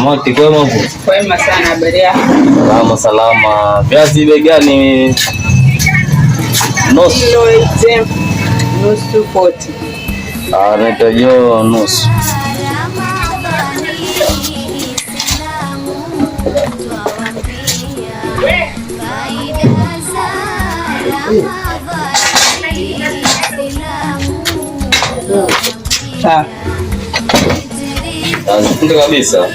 Mati kwema hapo? Kwema sana, habari yako? Salama salama. Viazi bei gani? Nusu 40. Nitajo nusu. Ndio kabisa.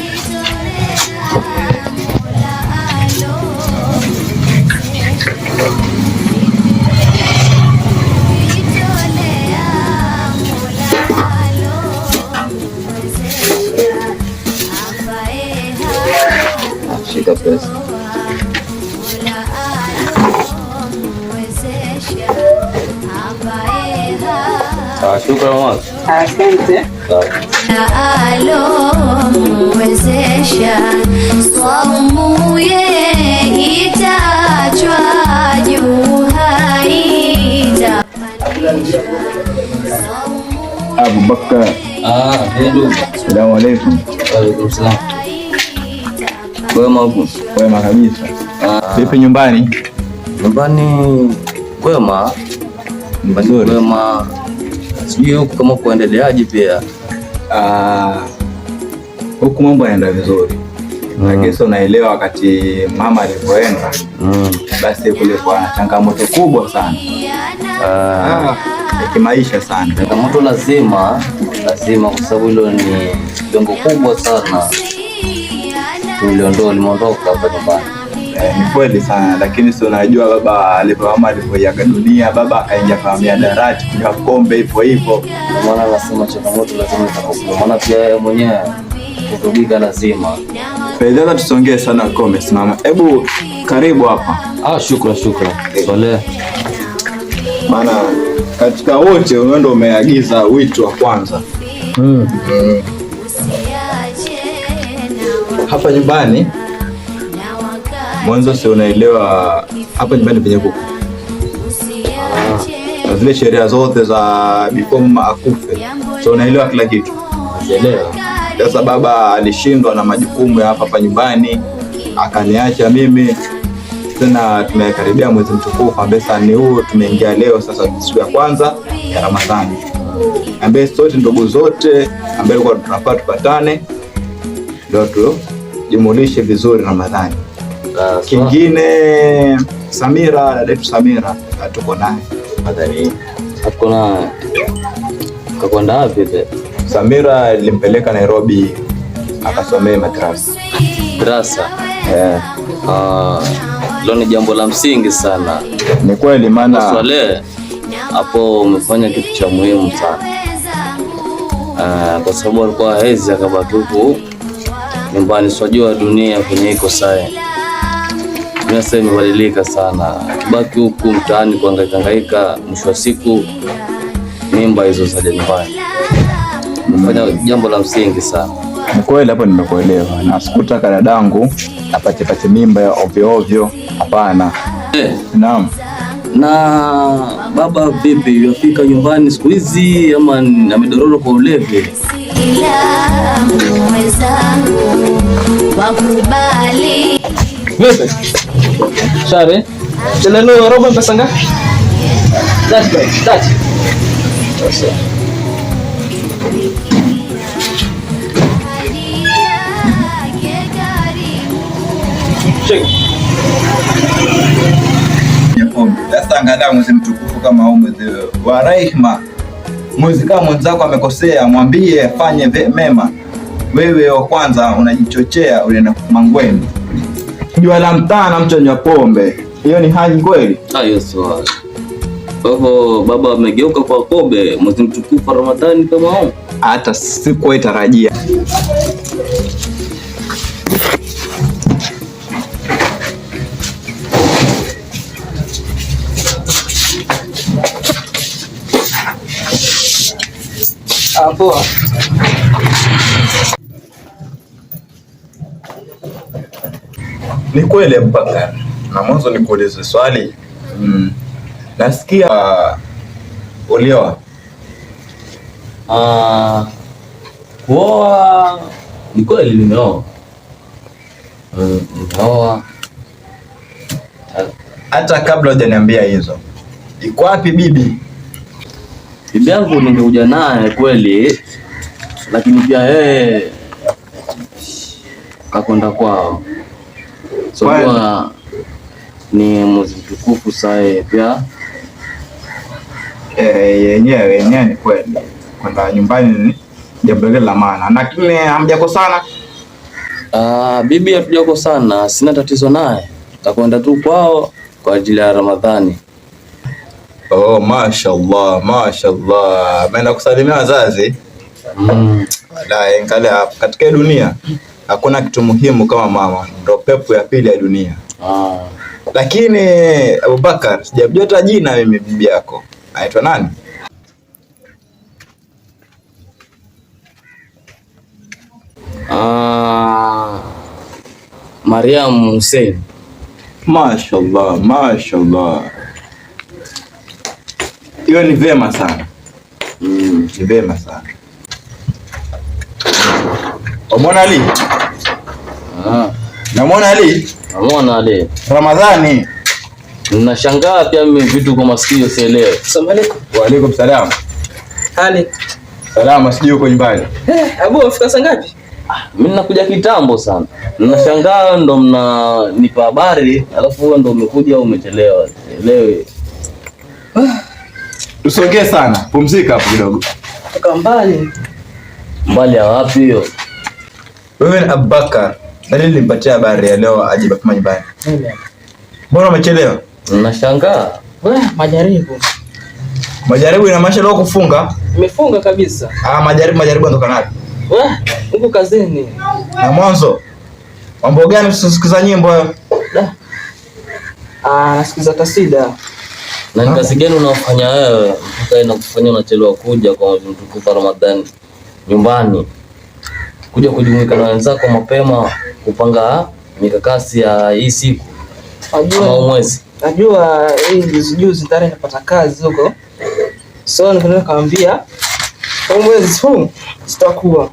Shika pesa. Shukrani. Asante. Alomwezesha saumu itachwa juu haita Abubakar. Hello. Assalamu alaikum. Waalaikum salam. Wema kabisa. Vipi nyumbani? Nyumbani kwema. Mzuri. Kwema. Sijui huku kama kuendeleaje pia. Huku mambo yanaenda vizuri. Lakini unaelewa wakati mama alipoenda basi kulikuwa na changamoto kubwa sana. Kimaisha sana. Changamoto lazima kwa sababu hilo ni jambo kubwa sana. Limeondoka hapa nyumbani. Ni kweli sana, lakini si unajua baba alipoaga dunia, baba akaingia familia darati kuja kombe hivyo. Maana nasema changamoto lazima itakuwa. Maana pia yeye mwenyewe kutubika lazima. Fedha tusongee sana kombe simama. Hebu karibu hapa. Shukrani. Sole. Maana katika wote unaenda umeagiza wito wa kwanza. Hapa nyumbani mwanzo si unaelewa hapa nyumbani penye kuku. Na zile sheria zote za before mama akufe. So unaelewa kila kitu. Naelewa. Sasa baba alishindwa na majukumu ya hapa nyumbani, akaniacha mimi. Tena tumekaribia mwezi mtukufu ambaye sasa ni huu tumeingia leo sasa siku ya kwanza ya Ramadhani. Ambaye sote ndugu zote ambaye kwa tunapata tupatane ndio tujumulishe vizuri Ramadhani. Kingine Samira, dada Samira tuko naye. Madhari. Hakuna kakwenda wapi te? Samira nilimpeleka Nairobi akasomea madrasa. Leo ni jambo la msingi sana. Ni kweli maana Swale hapo umefanya kitu cha muhimu sana. Kwa sababu alikuwa hezi akabaki huku nyumbani, sijua dunia kwenye iko sasa. Dunia sasa imebadilika sana. Baki huku mtaani kuhangaika, mwisho wa siku mimba hizo za nyumbani. Umefanya jambo la msingi sana. Ni kweli hapo nimekuelewa. Na sikutaka dadangu apate mimba ya ovyo. Hapana. Naam. Na baba vipi, yafika nyumbani siku hizi ama amedororo kwa ulevi? wakubali vipi? Share. Cheleno robo pesa ngapi? That. Check. Sasa angalia mwezi mtukufu kama huu, mwezi wa rehema, mwezi kama mwenzako amekosea, mwambie afanye mema. Wewe wa kwanza unajichochea, unaenda mangweni. Jua la mtana mtu anywa pombe. Hiyo ni hali kweli? Yes. Kwa hivyo baba amegeuka kwa pombe mwezi mtukufu wa Ramadhani kama huu? Hata sikuwahi tarajia. Poa. Ni kweli Abubakar. Na mwanzo nikuulize swali. Nasikia ulioa. Kuoa Ni kweli nimeoa. Nimeoa. Hata kabla hujaniambia hizo, iko wapi bibi? Bibi yangu ningekuja naye kweli, lakini pia yeye kakwenda kwao. So kwa ni mwezi mtukufu sasa pia. Yenyewe ni kweli. Kwenda nyumbani ni jambo la maana. Lakini hamjakosana? Bibi hatujakosana, sina tatizo naye. Takwenda tu kwao kwa ajili ya Ramadhani. Oh, mashallah, mashallah. Ameenda kusalimia wazazi. Wala angalia katika dunia hakuna kitu muhimu kama mama. Ndio pepo ya pili ya dunia. Lakini Abubakar, sijajua jina mimi bibi yako. Anaitwa nani? Mariam Hussein. Mashallah, mashallah. Hiyo ni vema sana. Ni vema sana. Umeona Ali? Namuona Ali? Namuona Ali. Ramadhani. Ninashangaa pia mimi vitu kwa masikio sielewi. Asalamu alaykum. Wa alaykum salam. Hali. Salama, sijui uko nyumbani. Abu umefika saa ngapi? Mimi ninakuja kitambo sana. Ninashangaa ndo mnanipa habari, alafu wewe ndo umekuja au umechelewa. Elewe. Usongee sana. Pumzika hapo kidogo. Toka mbali. Mbali ya wapi hiyo? Wewe ni Abubakar. Nani nilimpatia habari ya leo aje baki nyumbani? Mbona umechelewa? Ninashangaa. Majaribu. Majaribu ina maana leo kufunga? Nimefunga kabisa. Majaribu ndo kanapi? Huko kazini. Na mwanzo. Mambo gani usisikiza nyimbo hayo? Nasikiza kasida. Na ni kazi gani unafanya wewe mpaka inakufanya unachelewa kuja kwa mwezi mtukufu wa Ramadhani nyumbani? Kuja kujumuika na wenzako mapema kupanga mikakati ya hii siku. Najua mwezi. Najua hii juzi tarehe napata kazi huko. So nikaenda kaambia kwa mwezi huu sitakuwa.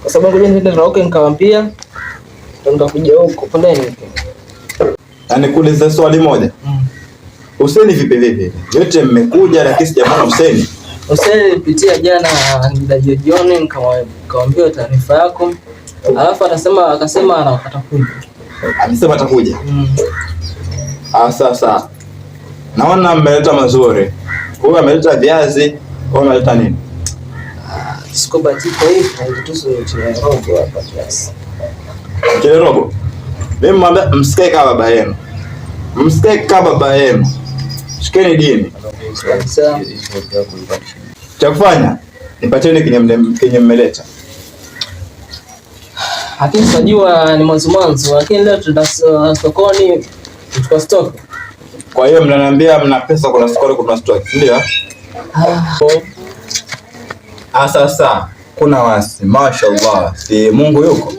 Kwa sababu ngoja niende Raoke nikamwambia nitakuja huko pandeni. Yaani kuuliza swali moja. Hussein vipi? Yote mmekuja lakini sijamwona Hussein. Hussein pitia jana ndio jioni nikamwambia taarifa yako. Alafu akasema atakuja. Alisema atakuja. Sasa. Naona mmeleta mazuri. Huyu ameleta viazi, au ameleta nini? Siko batiko hivi na vitu vya robo hapa kiasi. Mchele robo. Mimi mwambie msikae kama baba yenu. Msikae kama baba yenu. Shikeni dini. Cha kufanya nipatieni kenye mmeleta. Lakini sajua ni mwanzo, lakini leo tutaenda sokoni kuchukua stock. Kwa hiyo mnaniambia mna pesa, kuna sokoni, kuna stock, ndio? Sasa kuna wasi, mashallah, si Mungu yuko?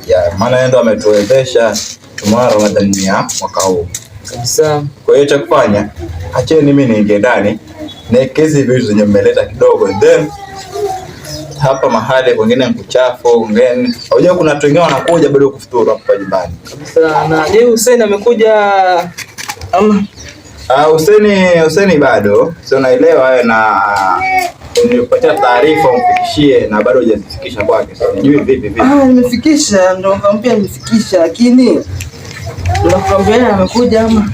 Ya maana yeye ndo ametuwezesha tumara Ramadhani ya mwaka huu. Kabisa. Kwa hiyo cha kufanya, acheni mimi niingie ndani na kezi vitu zenye mmeleta kidogo, then hapa mahali kwingine mkuchafu ngeni. Unajua kuna watu wengine wanakuja bado kufuturu hapa nyumbani. Kabisa. Na leo Hussein amekuja Hussein bado. Sio naelewa wewe na nilipatia taarifa umfikishie na bado hujazifikisha kwake. Sijui vipi. Nimefikisha, ndio nikamwambia nimefikisha, lakini nakwambia amekuja ama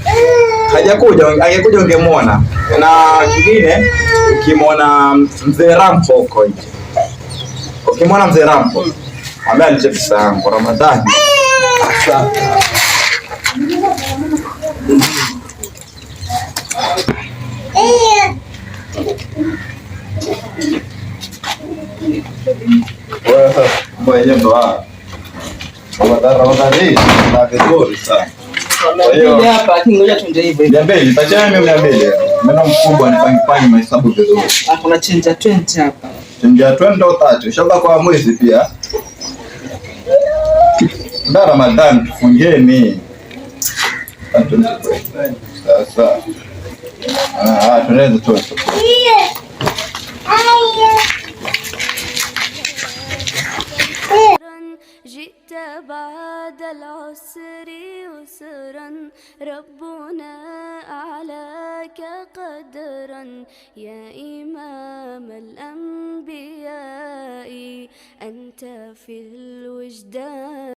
hajakuja. Angekuja ungemuona. Na kingine ukimwona mzee Rampo huko nje. Ukimwona mzee Rampo ambaye alichepesa yangu Ramadhani. Mwenye ndo Ramadhani na vizuri sana. Kwa hiyo hapa kingoja tunje hivyo. Niambie, tachana mimi niambie. Mimi mkubwa nifanye mahesabu vizuri. Kuna chenja 20 hapa. Chenja 20 au 30. Inshallah kwa mwezi pia. Ndio Ramadhani tufungeni. Sasa. Tunaweza tu. بعد العسر يسرا ربنا أعلاك قدرا يا إمام الأنبياء أنت في الوجدان